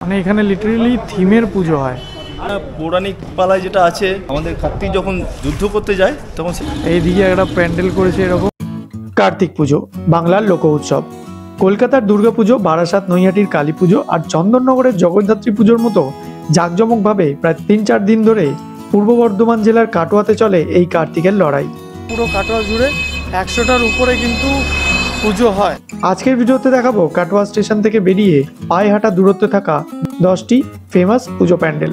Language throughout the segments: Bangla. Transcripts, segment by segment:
মানে এখানে লিটারেলি থিমের পুজো হয়। পৌরাণিক পালায় যেটা আছে, আমাদের কার্তিক যখন যুদ্ধ করতে যায় তখন এইদিকে একটা প্যান্ডেল করেছে এরকম। কার্তিক পুজো বাংলার লোক উৎসব। কলকাতার দুর্গাপুজো, বারাসাত নৈহাটির কালী পুজো আর চন্দননগরের জগদ্ধাত্রী পুজোর মতো জাঁকজমকভাবে প্রায় 3-4 দিন ধরে পূর্ব বর্ধমান জেলার কাটোয়াতে চলে এই কার্তিকের লড়াই। পুরো কাটোয়া জুড়ে 100টার উপরে কিন্তু পুজো হয়। আজকের ভিডিওতে দেখাবো কাটোয়া স্টেশন থেকে বেরিয়ে পায়ে হাঁটা দূরত্বে থাকা 10টি ফেমাস পুজো প্যান্ডেল।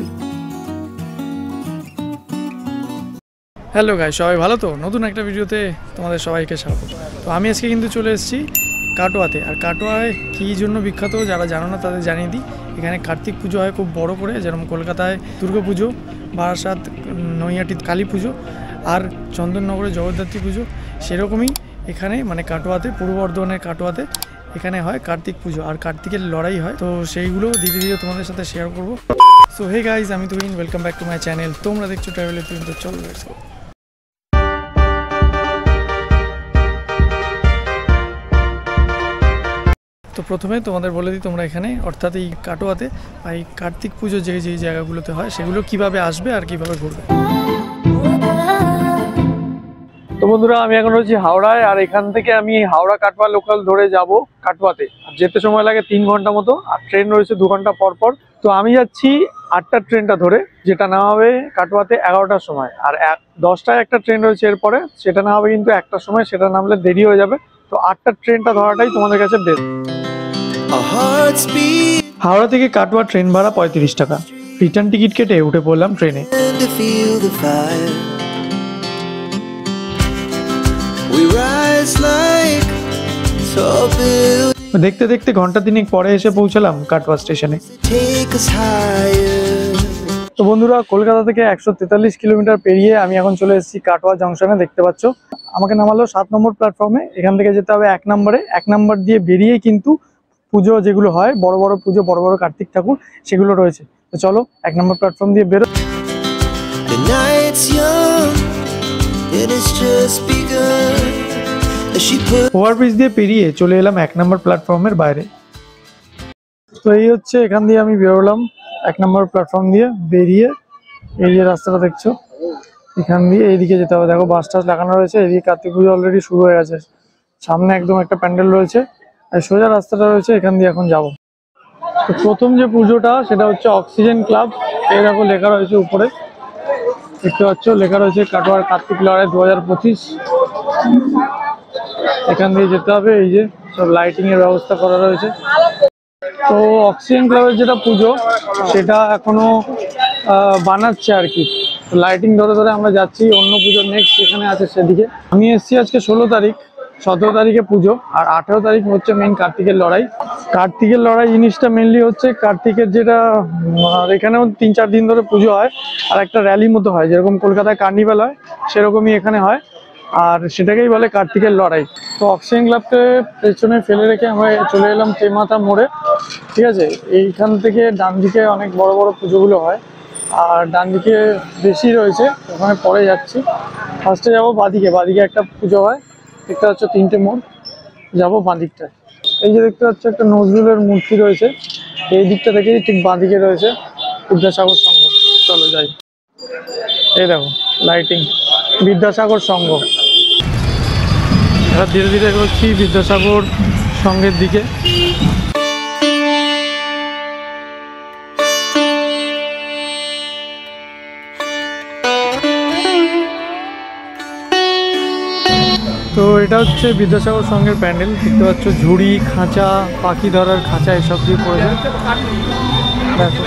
হ্যালো গাইস, সবাই ভালো তো? নতুন একটা ভিডিওতে তোমাদের সবাইকে স্বাগত। তো আমি আজকে কিন্তু চলে এসেছি কাটোয়াতে। আর কাটোয়ায় কী জন্য বিখ্যাত যারা জানো না তাদের জানিয়ে দিই। এখানে কার্তিক পুজো হয় খুব বড় করে, যেরকম কলকাতায় দুর্গা পুজো, বারাসাত নৈহাটি কালী পুজো আর চন্দননগরে জগদ্ধাত্রী পুজো, সেরকমই এখানে মানে কাটোয়াতে, পূর্ব বর্ধমানের কাটোয়াতে এখানে হয় কার্তিক পুজো আর কার্তিকের লড়াই হয়। তো সেইগুলো ধীরে ধীরে তোমাদের সাথে শেয়ার করবো। সো হে গাইজ, আমি Tuhin, welcome back to my channel. তোমরা দেখছো ট্রাভেলের তুহিন। তো চলো লেটস গো। তো প্রথমে তোমাদের বলে দিই, তোমরা এখানে অর্থাৎ এই কাটোয়াতে এই কার্তিক পুজো যে যেই জায়গাগুলোতে হয় সেগুলো কিভাবে আসবে আর কিভাবে ঘুরবে। তো বন্ধুরা, আমি এখন রয়েছি হাওড়ায়। আর এখান থেকে আমি হাওড়া কাটোয়া লোকাল ধরে যাব কাটোয়াতে। আর যেতে সময় লাগে 3 ঘন্টা মতো, আর ট্রেন রয়েছে 2 ঘন্টা পর পর। তো আমি যাচ্ছি 8টার ট্রেনটা ধরে, যেটা নামাবে কাটোয়াতে 11টার সময়। আর 10টায় একটা ট্রেন রয়েছে এরপরে, সেটা নামাবে কিন্তু 1টার সময়। সেটা নামলে দেরি হয়ে যাবে। তো 8টার ট্রেনটা ধরাটাই তোমাদের কাছে বেস্ট। হাওড়া থেকে কাটোয়া ট্রেন ভাড়া 35 টাকা। রিটার্ন টিকিট কেটে উঠে পড়লাম ট্রেনে। দেখতে দেখতে ঘন্টা 3 পরে এসে পৌঁছালাম কাটোয়া স্টেশনে। তো বন্ধুরা, কলকাতা থেকে 143 কিলোমিটার পেরিয়ে আমি এখন চলে এসেছি কাটোয়া জংশনে। দেখতে পাচ্ছ আমাকে নামালো 7 নম্বর প্ল্যাটফর্মে। এখান থেকে যেতে হবে 1 নম্বরে। 1 নম্বর দিয়ে বেরিয়ে কিন্তু পুজো যেগুলো হয়, বড় বড় পুজো, বড় বড় কার্তিক ঠাকুর, সেগুলো রয়েছে। তো চলো 1 নম্বর প্ল্যাটফর্ম দিয়ে বেরো। ওভারব্রিজ দিয়ে পেরিয়ে চলে এলাম 1 নম্বর প্ল্যাটফর্মের বাইরে। তো এই হচ্ছে, এখান দিয়ে আমি বেরোলাম 1 নম্বর প্ল্যাটফর্ম দিয়ে বেরিয়ে। এই যে রাস্তাটা দেখছো, এখান দিয়ে এইদিকে যেতে হবে। দেখো বাস টাস লাগানো রয়েছে। এদিকে কার্তিক পুজো অলরেডি শুরু হয়ে গেছে। সামনে একদম একটা প্যান্ডেল রয়েছে আর সোজা রাস্তাটা রয়েছে, এখান দিয়ে এখন যাব। তো প্রথম যে পুজোটা সেটা হচ্ছে অক্সিজেন ক্লাব। এই দেখো লেখা রয়েছে উপরে, দেখতে পাচ্ছ লেখা রয়েছে কাটোয়ার কার্তিক লড়াই 2025। এখান দিয়ে যেতে হবে। এই যে সব লাইটিং এর ব্যবস্থা করা রয়েছে। তো অক্সিজেন ক্লাবের যেটা পুজো সেটা এখনো বানাচ্ছে আর কি। লাইটিং ধরে ধরে আমরা যাচ্ছি। অন্য পুজো নেক্সট যেখানে আছে সেদিকে। আমি এসেছি আজকে 16 তারিখ, 17 তারিখে পুজো আর 18 তারিখ হচ্ছে মেইন কার্তিকের লড়াই। কার্তিকের লড়াই জিনিসটা মেনলি হচ্ছে কার্তিকের যেটা, এখানেও 3-4 দিন ধরে পুজো হয় আর একটা র্যালি মতো হয়, যেরকম কলকাতায় কার্নিভাল হয় সেরকমই এখানে হয়। আর সেটাকেই বলে কার্তিকের লড়াই। তো অক্সিজেন ক্লাবকে পেছনে ফেলে রেখে আমরা চলে এলাম তেমাথা মোড়ে। ঠিক আছে, এইখান থেকে ডান দিকে অনেক বড় বড় পুজোগুলো হয় আর ডান দিকে বেশি রয়েছে, ওখানে পরে যাচ্ছি। ফার্স্টে যাবো বাঁদিকে। বাঁদিকে একটা পুজো হয়, দেখতে পাচ্ছ 3টে মোড়। যাবো বাঁদিকটায়। এই যে দেখতে পাচ্ছ একটা নজরুলের মূর্তি রয়েছে, এই দিকটা থেকেই ঠিক বাঁদিকে রয়েছে বিদ্যাসাগর সংঘ। চলো যাই। এই দেখো লাইটিং, বিদ্যাসাগর সংঘ। এবার ধীরে ধীরে এগোচ্ছি বিদ্যাসাগর সংঘের দিকে। তো এটা হচ্ছে বিদ্যাসাগর সংঘের প্যান্ডেল। দেখতে পাচ্ছ ঝুড়ি, খাঁচা, পাখি ধরার খাঁচা এসব দিয়ে করেছে। দেখো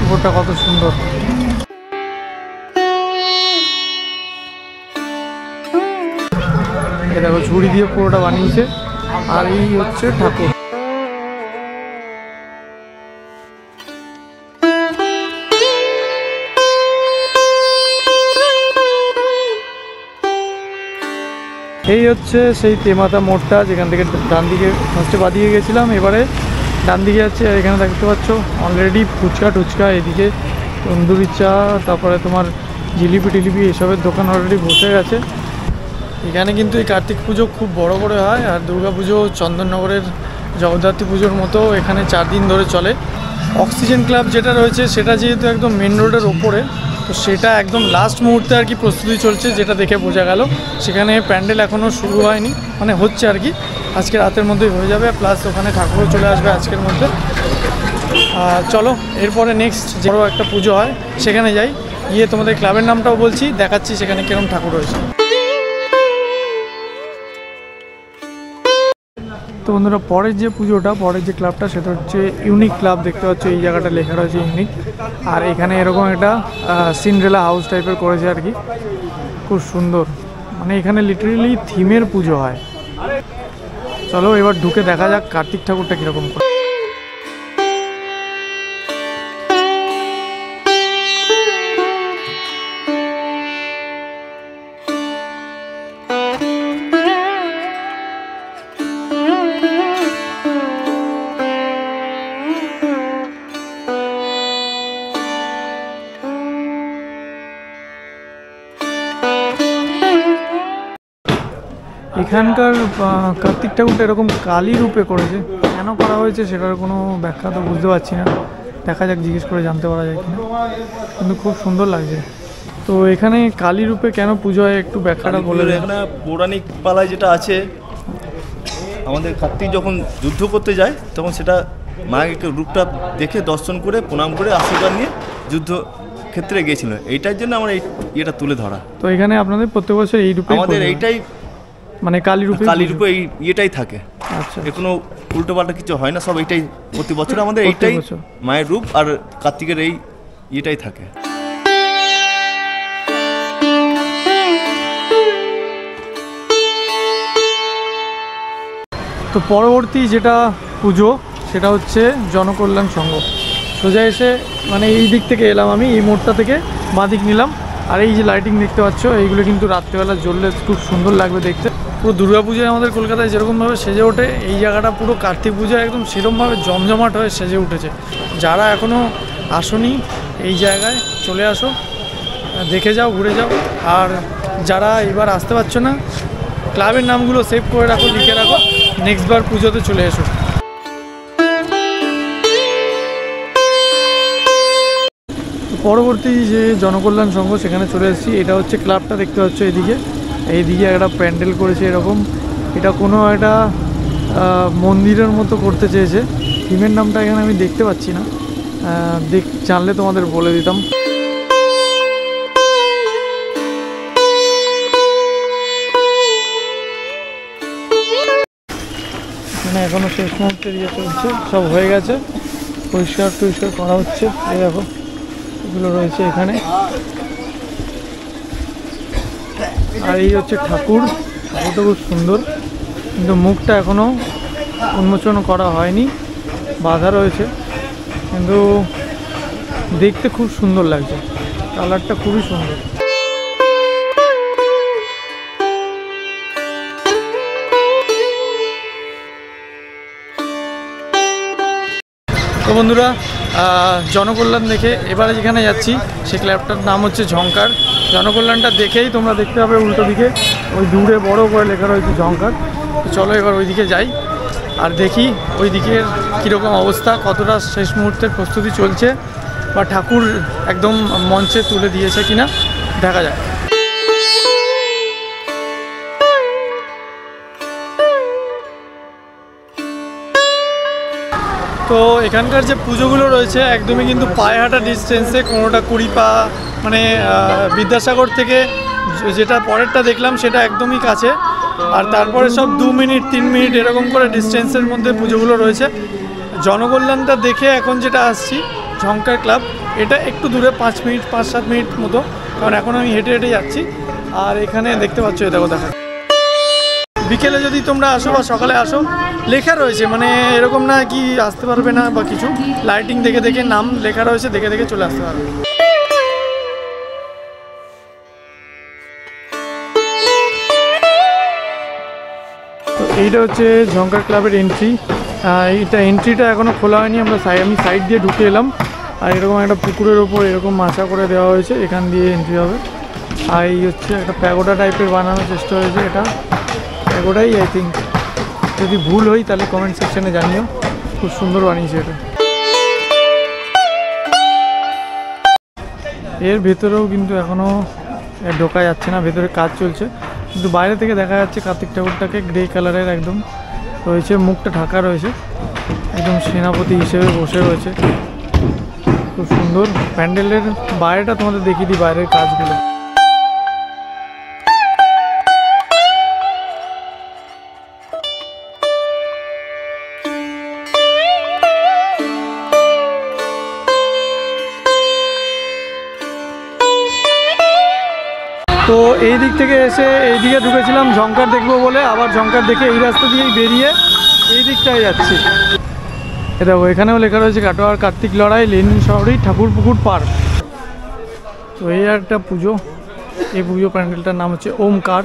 উপরটা কত সুন্দর। দেখো ঝুড়ি দিয়ে পুরোটা বানিয়েছে। আর এই হচ্ছে ঠাকুর। এই হচ্ছে সেই তেমাথা মোড়টা, যেখান থেকে ডান দিকে ফার্স্টে বাঁদিকে গেছিলাম, এবারে ডান দিকে যাচ্ছে। এখানে দেখতে পাচ্ছ অলরেডি ফুচকা টুচকা, এদিকে তন্দুরি চা, তারপরে তোমার জিলিপি টিলিপি এসবের দোকান অলরেডি বসে গেছে। এখানে কিন্তু এই কার্তিক পুজো খুব বড় করে হয়। আর দুর্গা পুজো চন্দননগরের জগদ্ধাত্রী পুজোর মতো এখানে 4 দিন ধরে চলে। অক্সিজেন ক্লাব যেটা রয়েছে সেটা যেহেতু একদম মেন রোডের ওপরে, তো সেটা একদম লাস্ট মুহূর্তে আর কি প্রস্তুতি চলছে, যেটা দেখে বোঝা গেল। সেখানে প্যান্ডেল এখনও শুরু হয়নি, মানে হচ্ছে আর কি, আজকে রাতের মধ্যেই হয়ে যাবে, প্লাস ওখানে ঠাকুরও চলে আসবে আজকের মধ্যে। চলো এরপরে নেক্সট যে বড় একটা পুজো হয় সেখানে যাই, গিয়ে তোমাদের ক্লাবের নামটাও বলছি, দেখাচ্ছি সেখানে কিরকম ঠাকুর রয়েছে। তো বন্ধুরা, পরের যে পুজোটা, পরের যে ক্লাবটা, সেটা হচ্ছে ইউনিক ক্লাব। দেখতে পাচ্ছ এই জায়গাটা লেখা রয়েছে ইউনিক, আর এখানে এরকম একটা সিন্ড্রেলা হাউস টাইপের করেছে আর কি, খুব সুন্দর। মানে এখানে লিটারেলি থিমের পুজো হয়। চলো এবার ঢুকে দেখা যাক কার্তিক ঠাকুরটা কীরকম করে। এখানকার কার্তিক ঠাকুরটা এরকম কালী রূপে করেছে, কেন করা হয়েছে সেটার কোনো ব্যাখ্যা তো বুঝতে পারছি না, দেখা যাক জিজ্ঞেস করে জানতে পারা যায় কিনা, কিন্তু খুব সুন্দর লাগছে। তো এখানে কালী রূপে কেন পুজো হয় একটু ব্যাখ্যাটা বলে দেন। এখানে পৌরাণিক পালায় যেটা আছে, আমাদের কার্তিক যখন যুদ্ধ করতে যায় তখন সেটা মায়ের রূপটা দেখে দর্শন করে প্রণাম করে আশীর্বাদ নিয়ে যুদ্ধ ক্ষেত্রে গিয়েছিল, এইটার জন্য আমরা এই ইয়েটা তুলে ধরা। তো এখানে আপনাদের প্রত্যেক বছর এই রূপে আমাদের এইটাই, মানে কালী রূপে এই ইয়েটাই থাকে। আচ্ছা, কোনো উল্টো পাল্টা কিছু হয় না, সব এইটাই প্রতি বছর আমাদের এইটাই মায়ের রূপ আর কার্তিকের এই ইয়েটাই থাকে। তো পরবর্তী যেটা পুজো সেটা হচ্ছে জনকল্যাণ সংঘ। সোজা এসে মানে এই দিক থেকে এলাম আমি, এই মোড়টা থেকে বাঁ দিক নিলাম, আর এই যে লাইটিং দেখতে পাচ্ছ এইগুলো কিন্তু রাত্রেবেলা জ্বললে খুব সুন্দর লাগবে দেখতে। পুরো দুর্গাপূজায় আমাদের কলকাতায় যেরকমভাবে সেজে ওঠে, এই জায়গাটা পুরো কার্তিক পূজায় একদম সেরকমভাবে জমজমাট হয়ে সেজে উঠেছে। যারা এখনও আসোনি এই জায়গায় চলে আসো, দেখে যাও, ঘুরে যাও। আর যারা এবার আসতে পারছো না, ক্লাবের নামগুলো সেভ করে রাখো, লিখে রাখো, নেক্সট বার পুজোতে চলে এসো। পরবর্তী যে জনকল্যাণ সংঘ সেখানে চলে এসেছি। এটা হচ্ছে ক্লাবটা, দেখতে পাচ্ছ এইদিকে একটা প্যান্ডেল করেছে এরকম, এটা কোনো একটা মন্দিরের মতো করতে চেয়েছে। থিমের নামটা এখানে আমি দেখতে পাচ্ছি না, জানলে তোমাদের বলে দিতাম। এখানে এখনো শেষ মুহূর্তে দিয়ে চলছে, সব হয়ে গেছে, পরিষ্কার টরিষ্কার করা হচ্ছে। এই দেখো এগুলো রয়েছে এখানে, আর এই হচ্ছে ঠাকুরটা খুব সুন্দর, কিন্তু মুখটা এখনো উন্মোচন করা হয়নি, বাঁধা রয়েছে, কিন্তু দেখতে খুব সুন্দর লাগছে, কালারটা খুবই সুন্দর। তো বন্ধুরা, জনকল্যাণ দেখে এবারে যেখানে যাচ্ছি সেই ক্লাবটার নাম হচ্ছে ঝঙ্কার। জনকল্যাণটা দেখেই তোমরা দেখতে পাবে উল্টো দিকে ওই দূরে বড় করে লেখা রয়েছে ঝঙ্কার। তো চলো এবার ওই দিকে যাই আর দেখি ওই দিকের কীরকম অবস্থা, কতটা শেষ মুহূর্তের প্রস্তুতি চলছে, বা ঠাকুর একদম মঞ্চে তুলে দিয়েছে কিনা, দেখা যায়। তো এখানকার যে পুজোগুলো রয়েছে একদমই কিন্তু পায়ে হাঁটা ডিস্টেন্সে, কোনোটা 20 পা, মানে বিদ্যাসাগর থেকে যেটা পরেরটা দেখলাম সেটা একদমই কাছে, আর তারপরে সব 2 মিনিট 3 মিনিট এরকম করে ডিস্টেন্সের মধ্যে পুজোগুলো রয়েছে। জনকল্যাণটা দেখে এখন যেটা আসছি ঝঙ্কার ক্লাব, এটা একটু দূরে 5-7 মিনিট মতো, কারণ এখন আমি হেঁটে হেঁটে যাচ্ছি। আর এখানে দেখতে পাচ্ছ, এ দেখো, বিকেলে যদি তোমরা আসো বা সকালে আসো, লেখা রয়েছে, মানে এরকম না কি আসতে পারবে না বা কিছু, লাইটিং দেখে দেখে নাম লেখা রয়েছে, দেখে দেখে চলে আসতে পারবে। তো এইটা হচ্ছে ঝঙ্কার ক্লাবের এন্ট্রি। এইটা এন্ট্রিটা এখনও খোলা হয়নি, আমি সাইড দিয়ে ঢুকে এলাম, আর এরকম একটা পুকুরের ওপর এরকম মাচা করে দেওয়া হয়েছে, এখান দিয়ে এন্ট্রি হবে। আর এই হচ্ছে একটা প্যাগোডা টাইপের বানানোর চেষ্টা হয়েছে, এটা প্যাগোডাই আই থিঙ্ক। যদি ভুল হই তাহলে কমেন্ট সেকশনে জানিও। খুব সুন্দর বানিয়েছে এটা। এর ভেতরেও কিন্তু এখনও ঢোকা যাচ্ছে না, ভেতরে কাজ চলছে, কিন্তু বাইরে থেকে দেখা যাচ্ছে কার্তিক ঠাকুরটাকে গ্রে কালারের একদম রয়েছে, মুখটা ঢাকা রয়েছে, একদম সেনাপতি হিসেবে বসে রয়েছে। খুব সুন্দর প্যান্ডেলের বাইরেটা তোমাদের দেখিয়ে দিই, বাইরের কাজগুলো। তো এই দিক থেকে এসে এই দিকে ঢুকেছিলাম ঝঙ্কার দেখবো বলে, আবার ঝঙ্কার দেখে এই রাস্তা দিয়েই বেরিয়ে এই দিকটায় যাচ্ছি। এটা এখানেও লেখা রয়েছে কাটোয়ার কার্তিক লড়াই লেনিন শহরী ঠাকুর পুকুর পার্ক। তো এই একটা পুজো, এই পুজো প্যান্ডেলটার নাম হচ্ছে ওমকার।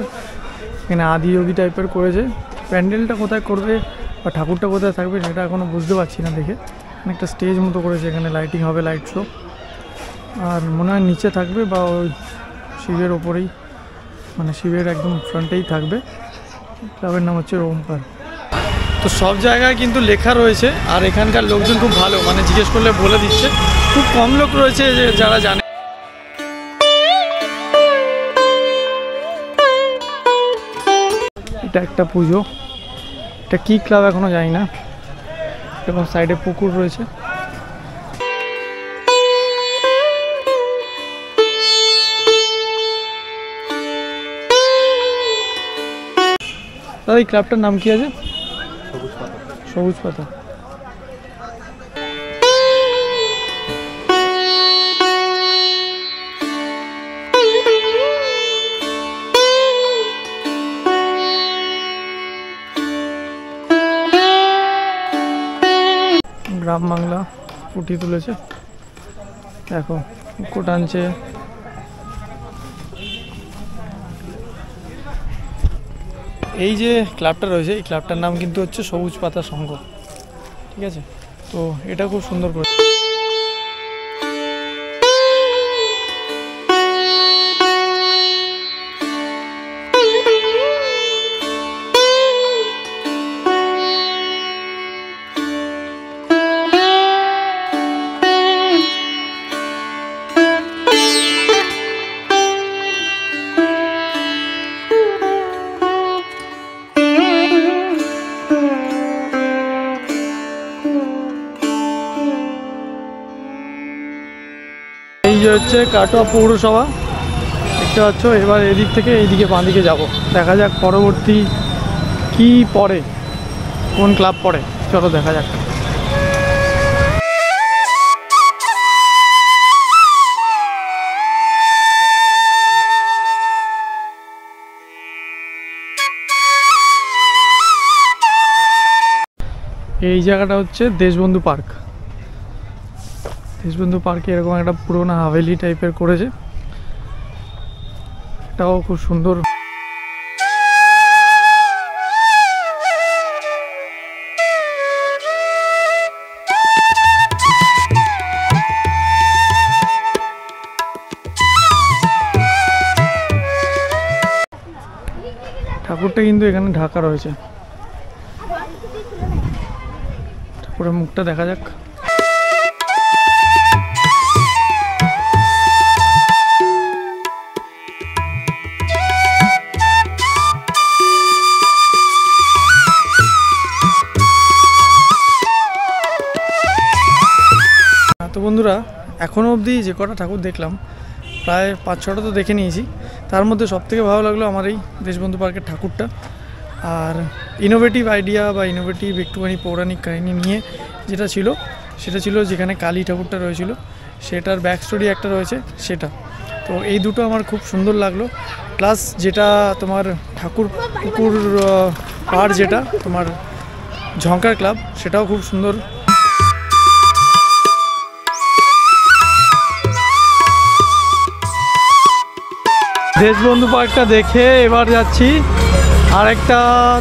এখানে আদিযোগী টাইপের করেছে। প্যান্ডেলটা কোথায় করবে বা ঠাকুরটা কোথায় থাকবে সেটা এখনও বুঝতে পারছি না দেখে। অনেকটা স্টেজ মতো করেছে, এখানে লাইটিং হবে, লাইট শো, আর মনে হয় নিচে থাকবে বা ওই শিবের ওপরেই, মানে শিবের একদম ফ্রন্টেই থাকবে। ক্লাবের নাম হচ্ছে ওমকার। তো সব জায়গায় কিন্তু লেখা রয়েছে, আর এখানকার লোকজন খুব ভালো, মানে জিজ্ঞেস করলে বলে দিচ্ছে। খুব কম লোক রয়েছে যে যারা জানে। এটা একটা পুজো, এটা কি ক্লাব এখনো জানি না। এবং সাইডে পুকুর রয়েছে। দাদা এই ক্লাবটার নাম কি আছে? সবুজ পাতা। গ্রাম বাংলা ফুটিয়ে তুলেছে, দেখো পুকুর টানছে। এই যে ক্লাবটা রয়েছে, এই ক্লাবটার নাম কিন্তু হচ্ছে সবুজ পাতা সংঘ, ঠিক আছে? তো এটা খুব সুন্দর করে। এই যে হচ্ছে কাটোয়া পৌরসভা দেখতে পাচ্ছ। এবার এদিক থেকে এইদিকে বাঁ দিকে যাবো, দেখা যাক পরবর্তী কি পড়ে, কোন ক্লাব পড়ে, চলো দেখা যাক। এই জায়গাটা হচ্ছে দেশবন্ধু পার্ক। দেশবন্ধু পার্কে এরকম একটা পুরোনো হাভেলি টাইপের করেছে, এটাও খুব সুন্দর। ঠাকুরটা কিন্তু এখানে ঢাকা রয়েছে, ঠাকুরের মুখটা দেখা যাক। তো বন্ধুরা এখনও অবধি যে কটা ঠাকুর দেখলাম প্রায় 5-6টা তো দেখে নিয়েছি। তার মধ্যে সবথেকে ভালো লাগলো আমার এই দেশবন্ধু পার্কের ঠাকুরটা। আর ইনোভেটিভ আইডিয়া বা ইনোভেটিভ একটুখানি পৌরাণিক কাহিনী নিয়ে যেটা ছিল সেটা ছিল যেখানে কালী ঠাকুরটা রয়েছিল সেটার ব্যাক স্টোরি একটা রয়েছে সেটা। তো এই দুটো আমার খুব সুন্দর লাগলো। প্লাস যেটা তোমার ঠাকুর পুকুর পাড় যেটা তোমার ঝঙ্কার ক্লাব সেটাও খুব সুন্দর। দেশবন্ধু পার্কটা দেখে এবার যাচ্ছি আরেকটা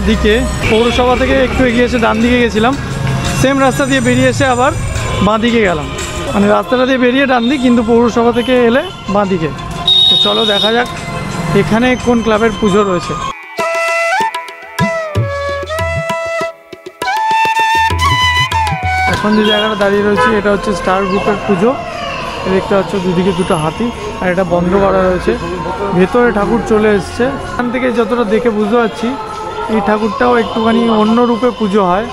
দিকে। পৌরসভা থেকে একটু এগিয়ে এসে ডান দিকে গেছিলাম, সেম রাস্তা দিয়ে বেরিয়ে এসে আবার বাঁ দিকে গেলাম, মানে রাস্তাটা দিয়ে বেরিয়ে ডান দিক কিন্তু পৌরসভা থেকে এলে বাঁ দিকে। তো চলো দেখা যাক এখানে কোন ক্লাবের পুজো রয়েছে। এখন যে জায়গাটা দাঁড়িয়ে রয়েছে এটা হচ্ছে স্টার গ্রুপের পুজো। দেখতে পাচ্ছ দুদিকে দুটো হাতি, আর এটা বন্ধ করা রয়েছে। ভেতরে ঠাকুর চলে এসছে। এখান থেকে যতটা দেখে বুঝতে পারছি এই ঠাকুরটাও একটুখানি অন্য রূপে পুজো হয়।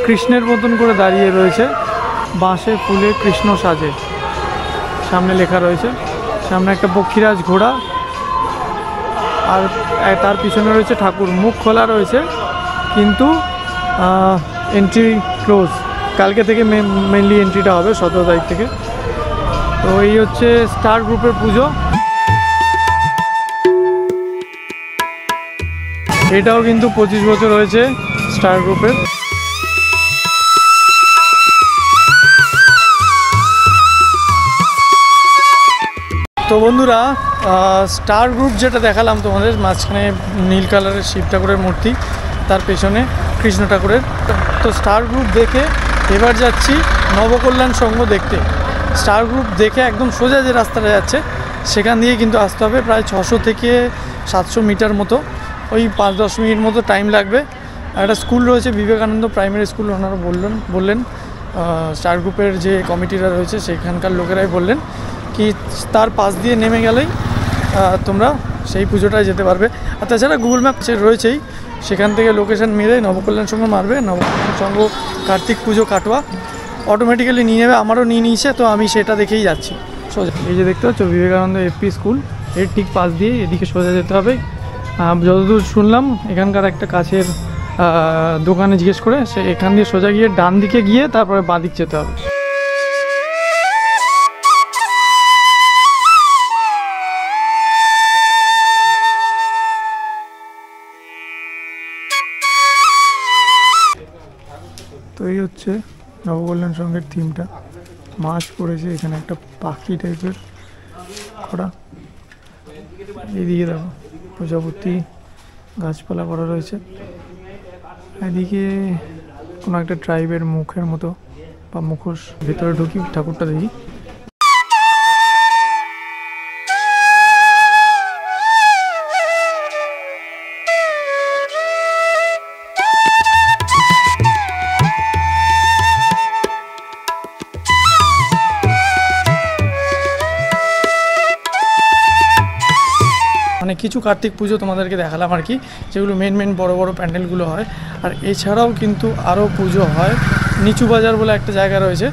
কৃষ্ণের মতন করে দাঁড়িয়ে রয়েছে, বাঁশে ফুলে কৃষ্ণ সাজে সামনে লেখা রয়েছে। সামনে একটা পক্ষীরাজ ঘোড়া, আর তার পিছনে রয়েছে ঠাকুর। মুখ খোলা রয়েছে কিন্তু এন্ট্রি ক্লোজ। কালকে থেকে মেনলি এন্ট্রিটা হবে 17 তারিখ থেকে। তো এই হচ্ছে স্টার গ্রুপের পুজো। এটাও কিন্তু 25 বছর হয়েছে স্টার গ্রুপের। তো বন্ধুরা, স্টার গ্রুপ যেটা দেখালাম তোমাদের, মাঝখানে নীল কালারের শিব ঠাকুরের মূর্তি, তার পেছনে কৃষ্ণ ঠাকুরের। তো স্টার গ্রুপ দেখে এবার যাচ্ছি নবকল্যাণ সংঘ দেখতে। স্টার গ্রুপ দেখে একদম সোজা যে রাস্তাটা যাচ্ছে সেখান দিয়ে কিন্তু আসতে হবে। প্রায় 600 থেকে 700 মিটার মতো, ওই 5-10 মিনিট মতো টাইম লাগবে। আর একটা স্কুল রয়েছে বিবেকানন্দ প্রাইমারি স্কুল, ওনারা বললেন স্টার গ্রুপের যে কমিটিরা রয়েছে সেখানকার লোকেরাই বললেন কি তার পাশ দিয়ে নেমে গেলেই তোমরা সেই পুজোটায় যেতে পারবে। আর তাছাড়া গুগল ম্যাপ রয়েছেই, সেখান থেকে লোকেশান মেরে নবকল্যাণ সংঘ মারবে। নবকল্যাণ সংঘ কার্তিক পুজো কাটোয়া অটোমেটিক্যালি নিয়ে নেবে। আমারও নিয়ে নিয়েছে, তো আমি সেটা দেখেই যাচ্ছি সোজা। এই যে দেখতে পাচ্ছ বিবেকানন্দ এফপি স্কুল, এর ঠিক পাশ দিয়ে এদিকে সোজা যেতে হবে। যতদূর শুনলাম এখানকার একটা কাছের দোকানে জিজ্ঞেস করে সে এখান দিয়ে সোজা গিয়ে ডান দিকে গিয়ে তারপরে বাঁ দিক যেতে হবে। তো এই হচ্ছে নবকল্যাণ সংঘের থিমটা। মাছ পড়েছে, এখানে একটা পাখি টাইপের করা। এইদিকে দেখো প্রজাপতি, গাছপালা করা রয়েছে। এদিকে কোনো একটা ট্রাইবের মুখের মতো বা মুখোশ। ভেতরে ঢুকি, ঠাকুরটা দেখি। মানে কিছু কার্তিক পুজো তোমাদেরকে দেখালাম আর কি, যেগুলো মেন বড় বড় প্যান্ডেলগুলো হয়। আর এছাড়াও কিন্তু আরও পুজো হয়। নিচু বাজার বলে একটা জায়গা রয়েছে,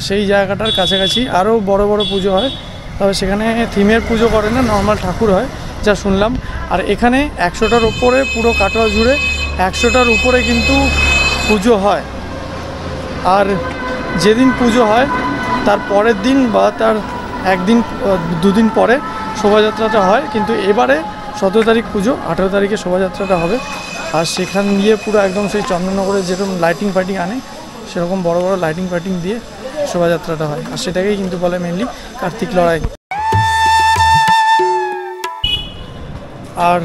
সেই জায়গাটার কাছাকাছি আরও বড় বড় পুজো হয়। তবে সেখানে থিমের পুজো করে না, নর্মাল ঠাকুর হয় যা শুনলাম। আর এখানে 100টার উপরে, পুরো কাটোয়া জুড়ে 100টার উপরে কিন্তু পুজো হয়। আর যেদিন পুজো হয় তার পরের দিন বা তার একদিন 2 দিন পরে শোভাযাত্রাটা হয়। কিন্তু এবারে 17 তারিখ পুজো, 18 তারিখে শোভাযাত্রাটা হবে। আর সেখান দিয়ে পুরো একদম সেই চন্দননগরের যেরকম লাইটিং ফাইটিং আনে সেরকম বড় বড় লাইটিং ফাইটিং দিয়ে শোভাযাত্রাটা হয়। আর সেটাকেই কিন্তু বলে মেনলি কার্তিক লড়াই। আর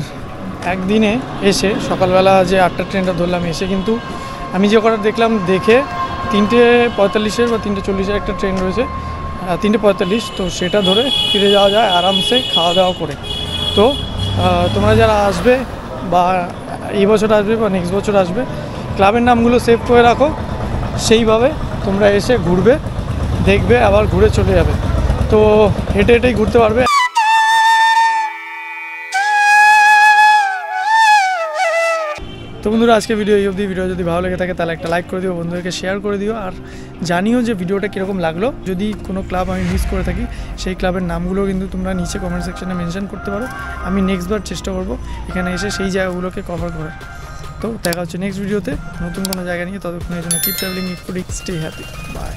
একদিনে এসে সকালবেলা যে 8টার ট্রেনটা ধরলাম, এসে কিন্তু আমি যে কটা দেখলাম, দেখে 3:45 বা 3:40 একটা ট্রেন রয়েছে, 3:45, তো সেটা ধরে ফিরে যাওয়া যায় আরামসে খাওয়া দাওয়া করে। তো তোমরা যারা আসবে বা এই বছর আসবে বা নেক্সট বছর আসবে, ক্লাবের নামগুলো সেভ করে রাখো, সেইভাবে তোমরা এসে ঘুরবে, দেখবে, আবার ঘুরে চলে যাবে। তো হেঁটে হেঁটেই ঘুরতে পারবে। তো বন্ধুরা, আজকে ভিডিও এই অবধি। ভিডিও যদি ভালো লেগে থাকে তাহলে একটা লাইক করে দিও, বন্ধুদেরকে শেয়ার করে দিও, আর জানিও যে ভিডিওটা কীরকম লাগলো। যদি কোনো ক্লাব আমি মিস করে থাকি সেই ক্লাবের নামগুলো কিন্তু তোমরা নিচে কমেন্ট সেকশনে মেনশন করতে পারো। আমি নেক্সটবার চেষ্টা করব এখানে এসে সেই জায়গাগুলোকে কভার করার। তো দেখা হচ্ছে নেক্সট ভিডিওতে নতুন কোনো জায়গা নিয়ে। ততক্ষণের জন্য keep travelling, stay happy, by.